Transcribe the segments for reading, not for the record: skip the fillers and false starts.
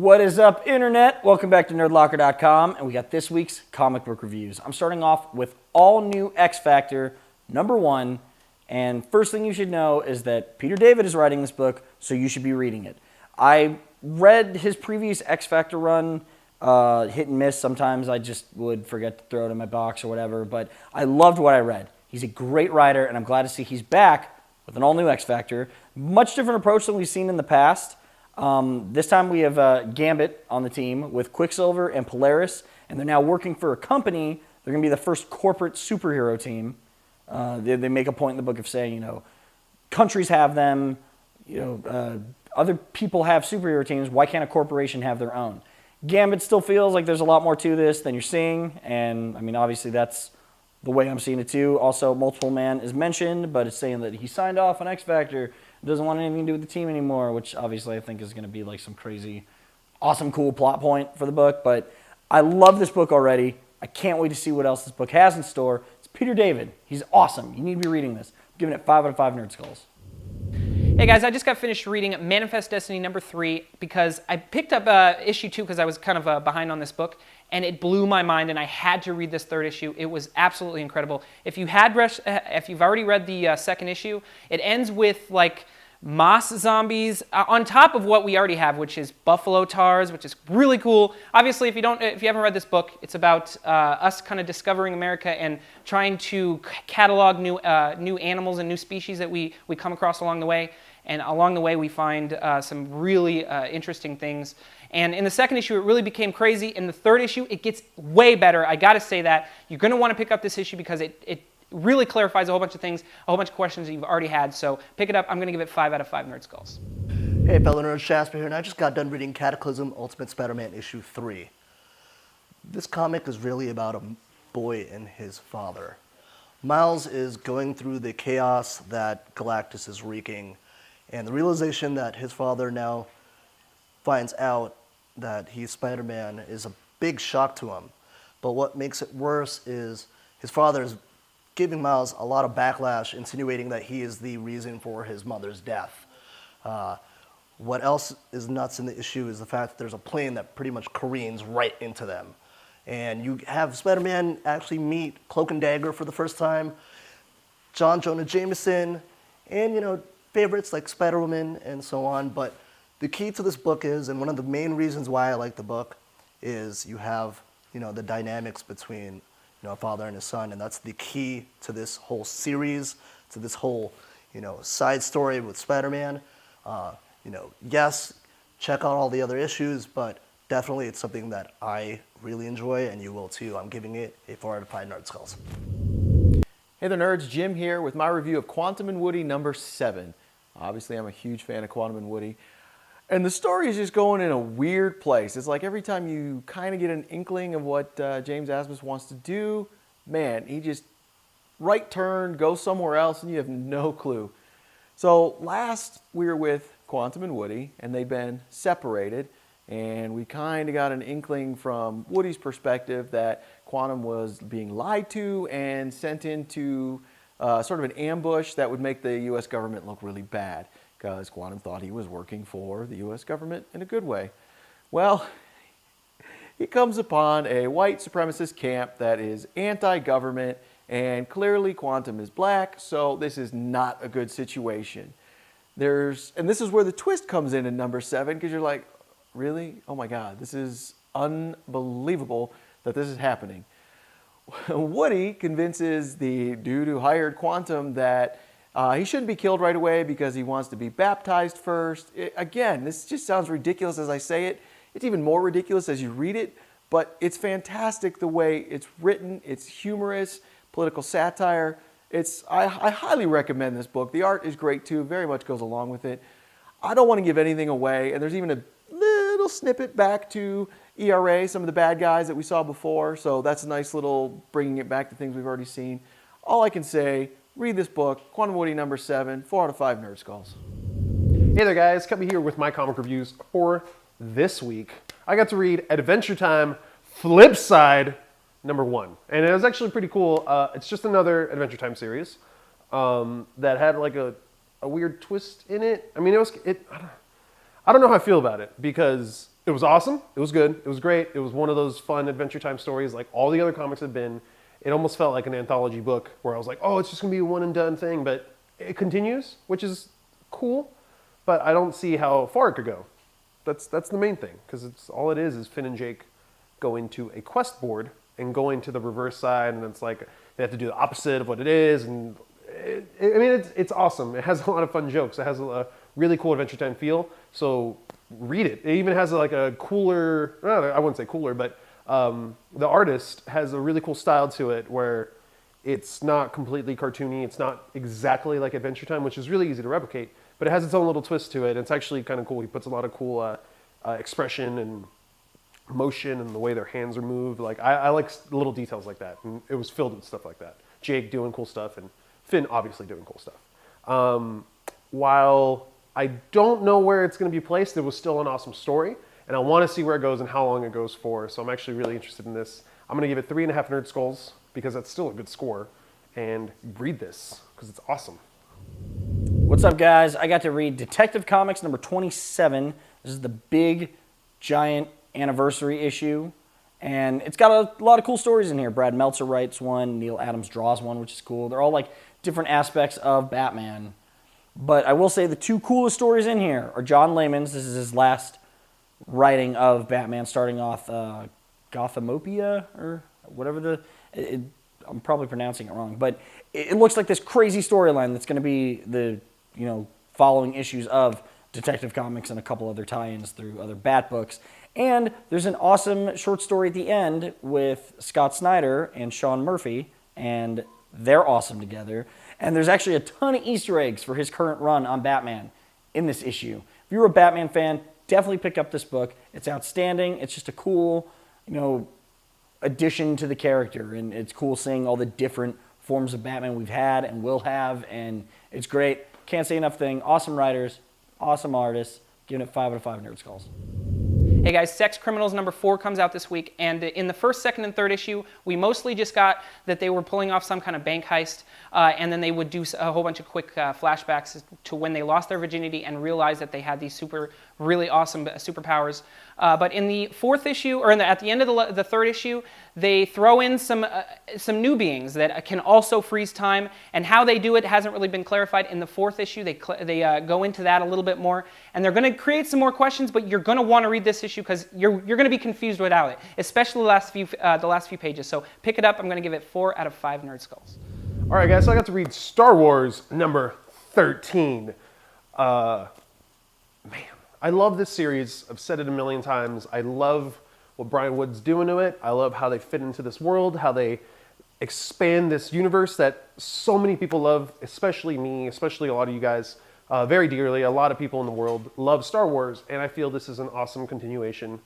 What is up, Internet? Welcome back to nerdlocker.com, and we got this week's comic book reviews. I'm starting off with all new XFactor #1, and first thing you should know is that Peter David is writing this book, so you should be reading it. I read his previous XFactor run, hit and miss. Sometimes I just would forget to throw it in my box or whatever, but I loved what I read. He's a great writer, and I'm glad to see he's back with an all-new XFactor. Much different approach than we've seen in the past. This time we have Gambit on the team with Quicksilver and Polaris, and they're now working for a company. They're going to be the first corporate superhero team. They make a point in the book of saying, countries have them, other people have superhero teams. Why can't a corporation have their own? Gambit still feels like there's a lot more to this than you're seeing, and I mean, obviously that's the way I'm seeing it too. Also, Multiple Man is mentioned, but it's saying that he signed off on XFactor, doesn't want anything to do with the team anymore, which obviously I think is going to be like some crazy, awesome, cool plot point for the book. But I love this book already. I can't wait to see what else this book has in store. It's Peter David. He's awesome. You need to be reading this. I'm giving it 5 out of 5 Nerd Skulls. Hey guys, I just got finished reading Manifest Destiny #3 because I picked up issue 2 because I was kind of behind on this book, and it blew my mind, and I had to read this third issue. It was absolutely incredible. If you've already read the second issue, it ends with like moss zombies on top of what we already have, which is buffalo tars, which is really cool. Obviously, if you haven't read this book, it's about us kind of discovering America and trying to catalog new animals and new species that we come across along the way. And along the way, we find some really interesting things. And in the second issue, it really became crazy. In the third issue, it gets way better. I got to say that. You're going to want to pick up this issue because it really clarifies a whole bunch of things, a whole bunch of questions that you've already had. So pick it up. I'm going to give it 5 out of 5 Nerd Skulls. Hey, fellow nerds, Jasper here, and I just got done reading Cataclysm Ultimate Spider-Man issue 3. This comic is really about a boy and his father. Miles is going through the chaos that Galactus is wreaking, and the realization that his father now finds out that he's Spider-Man is a big shock to him. But what makes it worse is his father is giving Miles a lot of backlash, insinuating that he is the reason for his mother's death. What else is nuts in the issue is the fact that there's a plane that pretty much careens right into them. And you have Spider-Man actually meet Cloak and Dagger for the first time, John Jonah Jameson, and favorites like Spider-Woman and so on. But the key to this book is, and one of the main reasons why I like the book, is you have the dynamics between a father and his son, and that's the key to this whole series, to this whole, side story with Spider-Man. Yes, check out all the other issues, but definitely it's something that I really enjoy, and you will too. I'm giving it a 4 out of 5 Nerd Skulls. Hey there, nerds. Jim here with my review of Quantum and Woody #7. Obviously, I'm a huge fan of Quantum and Woody. And the story is just going in a weird place. It's like every time you kind of get an inkling of what James Asmus wants to do, man, he just right turn, goes somewhere else, and you have no clue. So last we were with Quantum and Woody, and they've been separated, and we kind of got an inkling from Woody's perspective that Quantum was being lied to and sent into sort of an ambush that would make the U.S. government look really bad, because Quantum thought he was working for the U.S. government in a good way. Well, he comes upon a white supremacist camp that is anti-government, and clearly Quantum is black, so this is not a good situation. And this is where the twist comes in #7, because you're like, really? Oh my God, this is unbelievable that this is happening. Woody convinces the dude who hired Quantum that he shouldn't be killed right away because he wants to be baptized first. Again, this just sounds ridiculous as I say it. It's even more ridiculous as you read it, but it's fantastic the way it's written. It's humorous, political satire. I highly recommend this book. The art is great too, very much goes along with it. I don't want to give anything away, and there's even a little snippet back to ERA, some of the bad guys that we saw before, so that's a nice little bringing it back to things we've already seen. All I can say, read this book, Quantum Woody #7, 4 out of 5 Nerd Skulls. Hey there guys, Cubby here with my comic reviews for this week. I got to read Adventure Time Flipside #1, and it was actually pretty cool. It's just another Adventure Time series that had like a weird twist in it. I mean, I don't know how I feel about it because it was awesome. It was good. It was great. It was one of those fun Adventure Time stories like all the other comics have been. It almost felt like an anthology book where I was like, oh, it's just going to be a one and done thing, but it continues, which is cool, but I don't see how far it could go. That's the main thing, because it's all it is Finn and Jake going to a quest board and going to the reverse side, and it's like they have to do the opposite of what it is, and it's awesome. It has a lot of fun jokes. It has a really cool Adventure Time feel, so read it. It even has like a cooler, I wouldn't say cooler, but the artist has a really cool style to it where it's not completely cartoony. It's not exactly like Adventure Time, which is really easy to replicate, but it has its own little twist to it. It's actually kind of cool. He puts a lot of cool expression and motion and the way their hands are moved. Like I like little details like that, and it was filled with stuff like that. Jake doing cool stuff, and Finn obviously doing cool stuff. While I don't know where it's going to be placed, it was still an awesome story, and I want to see where it goes and how long it goes for. So I'm actually really interested in this. I'm going to give it 3.5 Nerd Skulls because that's still a good score, and read this because it's awesome. What's up, guys? I got to read Detective Comics number 27. This is the big, giant anniversary issue, and it's got a lot of cool stories in here. Brad Meltzer writes one, Neil Adams draws one, which is cool. They're all like different aspects of Batman. But I will say the two coolest stories in here are John Layman's. This is his last writing of Batman, starting off Gothamopia, or whatever I'm probably pronouncing it wrong, but it looks like this crazy storyline that's going to be the following issues of Detective Comics and a couple other tie-ins through other Bat books. And there's an awesome short story at the end with Scott Snyder and Sean Murphy, and they're awesome together. And there's actually a ton of Easter eggs for his current run on Batman in this issue. If you're a Batman fan, definitely pick up this book. It's outstanding. It's just a cool, addition to the character, and it's cool seeing all the different forms of Batman we've had and will have, and it's great. Can't say enough thing. Awesome writers, awesome artists. Giving it 5 out of 5 Nerd Skulls. Hey guys, Sex Criminals number 4 comes out this week, and in the first, second, and third issue, we mostly just got that they were pulling off some kind of bank heist, and then they would do a whole bunch of quick flashbacks to when they lost their virginity and realized that they had these really awesome superpowers. But in the fourth issue, or at the end of the third issue, they throw in some new beings that can also freeze time, and how they do it hasn't really been clarified. In the fourth issue, they go into that a little bit more, and they're going to create some more questions, but you're going to want to read this issue because you're going to be confused without it, especially the last few pages. So pick it up. I'm going to give it 4 out of 5 Nerd Skulls. All right, guys, so I got to read Star Wars number 13. Man, I love this series. I've said it a million times. I love what Brian Wood's doing to it. I love how they fit into this world, how they expand this universe that so many people love, especially me, especially a lot of you guys, very dearly. A lot of people in the world love Star Wars, and I feel this is an awesome continuation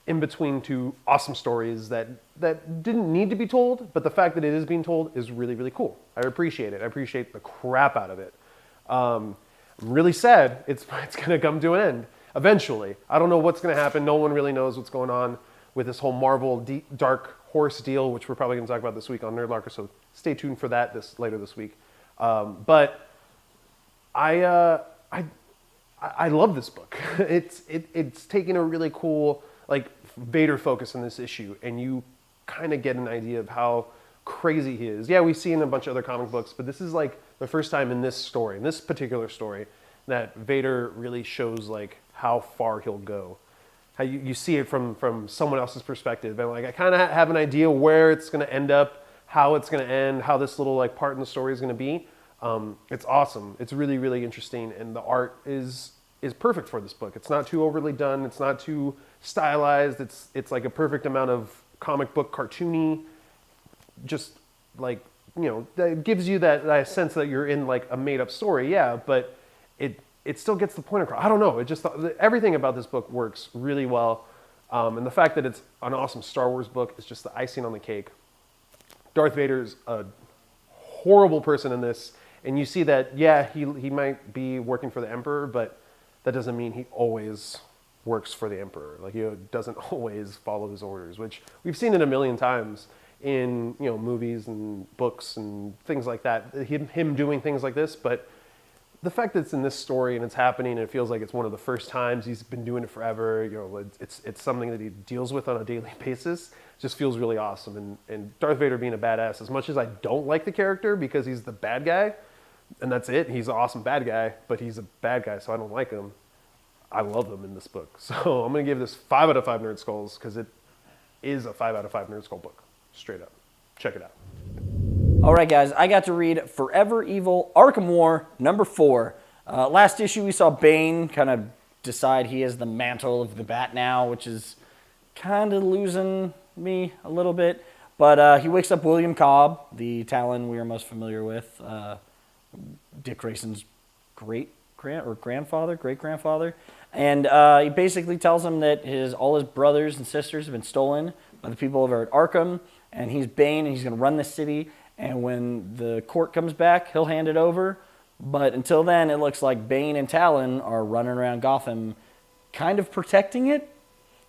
in between two awesome stories that didn't need to be told, but the fact that it is being told is really, really cool. I appreciate it. I appreciate the crap out of it. I'm really sad it's going to come to an end eventually. I don't know what's going to happen. No one really knows what's going on with this whole Marvel Dark Horse deal, which we're probably going to talk about this week on Nerdlocker, so stay tuned for that later this week. But I love this book. It's taking a really cool Vader focus in this issue, and you kind of get an idea of how crazy he is. Yeah, we've seen a bunch of other comic books, but this is the first time in this particular story, that Vader really shows how far he'll go. How you see it from someone else's perspective, and I kind of have an idea where it's going to end up, how it's going to end, how this little part in the story is going to be. It's awesome. It's really, really interesting, and the art is perfect for this book. It's not too overly done. It's not too stylized. It's like a perfect amount of comic book cartoony. Just that gives you that sense that you're in a made up story. Yeah, but it still gets the point across. I don't know. Everything about this book works really well, and the fact that it's an awesome Star Wars book is just the icing on the cake. Darth Vader's a horrible person in this, and you see that. Yeah, he might be working for the Emperor, but that doesn't mean he always works for the Emperor. He doesn't always follow his orders, which we've seen it a million times in movies and books and things like that. Him doing things like this, but the fact that it's in this story and it's happening, and it feels like it's one of the first times he's been doing it forever. You know, it's something that he deals with on a daily basis. Just feels really awesome. And Darth Vader being a badass, as much as I don't like the character because he's the bad guy, and that's it. He's an awesome bad guy, but he's a bad guy, so I don't like him. I love him in this book. So I'm going to give this 5 out of 5 Nerd Skulls because it is a 5 out of 5 Nerd Skull book. Straight up. Check it out. All right, guys, I got to read Forever Evil Arkham War number 4. Last issue, we saw Bane kind of decide he has the mantle of the Bat now, which is kind of losing me a little bit. But he wakes up William Cobb, the Talon we are most familiar with, Dick Grayson's great-grandfather. And he basically tells him that all his brothers and sisters have been stolen by the people over at Arkham, and he's Bane, and he's going to run the city. And when the court comes back, he'll hand it over. But until then, it looks like Bane and Talon are running around Gotham kind of protecting it.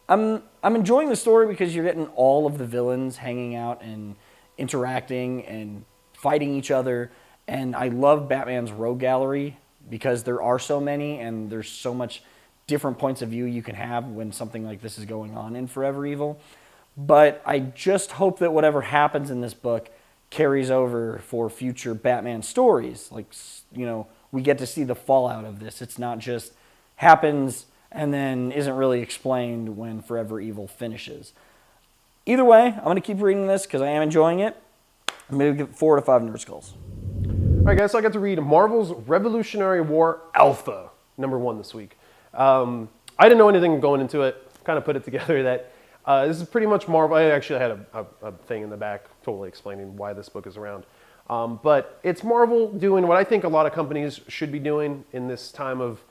I'm enjoying the story because you're getting all of the villains hanging out and interacting and fighting each other. And I love Batman's rogue gallery because there are so many and there's so much different points of view you can have when something like this is going on in Forever Evil. But I just hope that whatever happens in this book carries over for future Batman stories. Like, you know, we get to see the fallout of this. It's not just happens and then isn't really explained when Forever Evil finishes. Either way, I'm going to keep reading this because I am enjoying it. I'm going to give it 4 out of 5 Nerd Skulls. All right, guys, so I got to read Marvel's Revolutionary War Alpha, number 1 this week. I didn't know anything going into it. Kind of put it together that this is pretty much Marvel. I actually had a thing in the back totally explaining why this book is around. But it's Marvel doing what I think a lot of companies should be doing in this time of,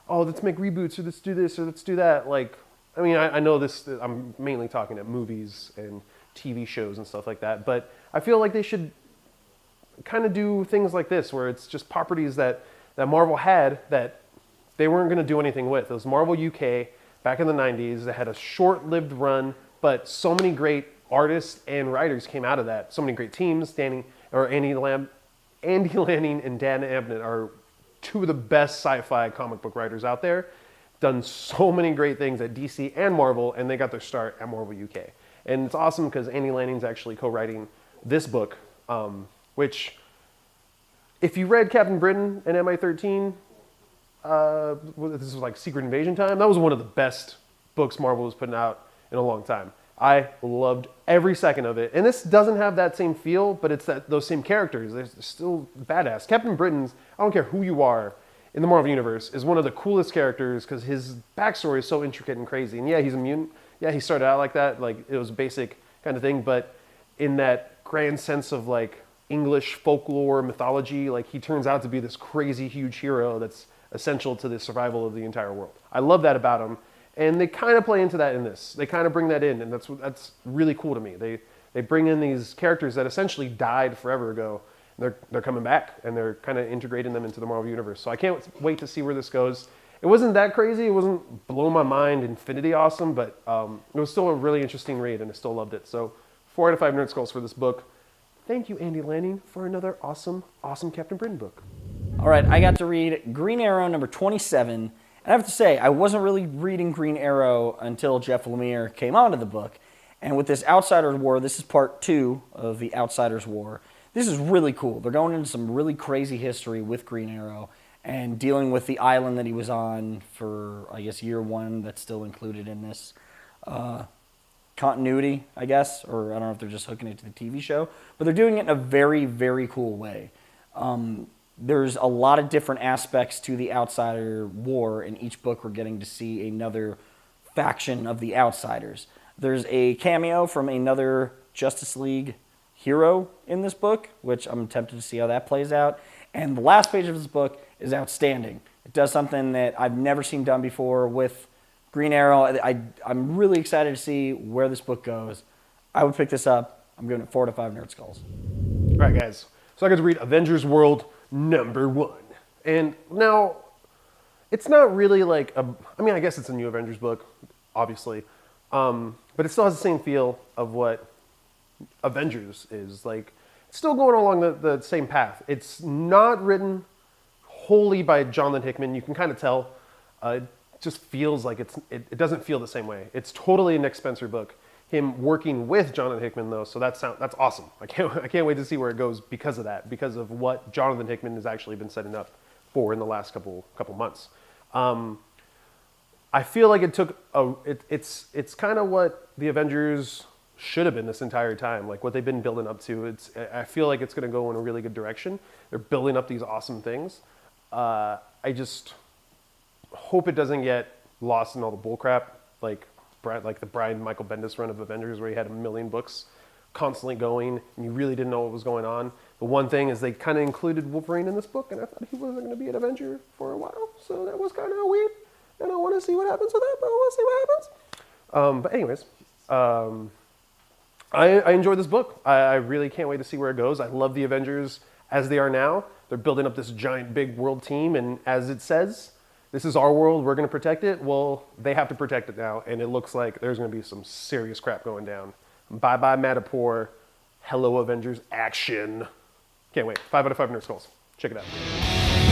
oh, let's make reboots, or let's do this, or let's do that. Like, I mean, I know this, I'm mainly talking at movies and TV shows and stuff like that, but I feel like they should kind of do things like this, where it's just properties that Marvel had that they weren't going to do anything with. It was Marvel UK back in the 90s. They had a short-lived run, but so many great artists and writers came out of that. So many great teams. Andy Lanning and Dan Abnett are 2 of the best sci-fi comic book writers out there. Done so many great things at DC and Marvel, and they got their start at Marvel UK. And it's awesome because Andy Lanning's actually co-writing this book, which, if you read Captain Britain and MI13, this was like Secret Invasion time, that was one of the best books Marvel was putting out in a long time. I loved every second of it. And this doesn't have that same feel, but it's those same characters. They're still badass. Captain Britain's, I don't care who you are in the Marvel Universe, is one of the coolest characters because his backstory is so intricate and crazy. And yeah, he's a mutant. Yeah, he started out like that. Like, it was a basic kind of thing. But in that grand sense of like English folklore, mythology, like, he turns out to be this crazy, huge hero that's essential to the survival of the entire world. I love that about him. And they kind of play into that in this. They kind of bring that in, and that's really cool to me. They bring in these characters that essentially died forever ago. And they're coming back, and they're kind of integrating them into the Marvel Universe. So I can't wait to see where this goes. It wasn't that crazy. It wasn't blow my mind, infinity awesome, but it was still a really interesting read, and I still loved it. So 4 out of 5 Nerd Skulls for this book. Thank you, Andy Lanning, for another awesome Captain Britain book. All right, I got to read Green Arrow number 27. And I have to say, I wasn't really reading Green Arrow until Jeff Lemire came onto the book. And with this Outsiders War, this is part 2 of the Outsiders War. This is really cool. They're going into some really crazy history with Green Arrow and dealing with the island that he was on for, I guess, year 1 that's still included in this continuity, I guess. Or I don't know if they're just hooking it to the TV show. But they're doing it in a very, very cool way. There's a lot of different aspects to the Outsider War. In each book, we're getting to see another faction of the Outsiders. There's a cameo from another Justice League hero in this book, which I'm tempted to see how that plays out. And the last page of this book is outstanding. It does something that I've never seen done before with Green Arrow. I'm really excited to see where this book goes. I would pick this up. I'm giving it 4 to 5 Nerd Skulls. All right, guys. So I got to read Avengers World number 1. And now, it's not really like I guess it's a new Avengers book, obviously. But it still has the same feel of what Avengers is. Like, it's still going along the same path. It's not written wholly by Jonathan Hickman. You can kind of tell. It just feels like it doesn't feel the same way. It's totally a Nick Spencer book. Him working with Jonathan Hickman though, so that's awesome. I can't wait to see where it goes because of that, because of what Jonathan Hickman has actually been setting up for in the last couple months. I feel like it took it's kind of what the Avengers should have been this entire time, like what they've been building up to. I feel like it's going to go in a really good direction. They're building up these awesome things. I just hope it doesn't get lost in all the bullcrap, like the Brian Michael Bendis run of Avengers, where he had a million books constantly going, and you really didn't know what was going on. The one thing is they kind of included Wolverine in this book, and I thought he wasn't going to be an Avenger for a while, so that was kind of weird. And I want to see what happens with that, but I want to see what happens. But anyways, I enjoyed this book. I really can't wait to see where it goes. I love the Avengers as they are now. They're building up this giant, big world team, and as it says, this is our world, we're going to protect it. Well, they have to protect it now, and it looks like there's going to be some serious crap going down. Bye-bye, Madripoor. Hello, Avengers action. Can't wait. 5 out of 5 Nerd Skulls. Check it out.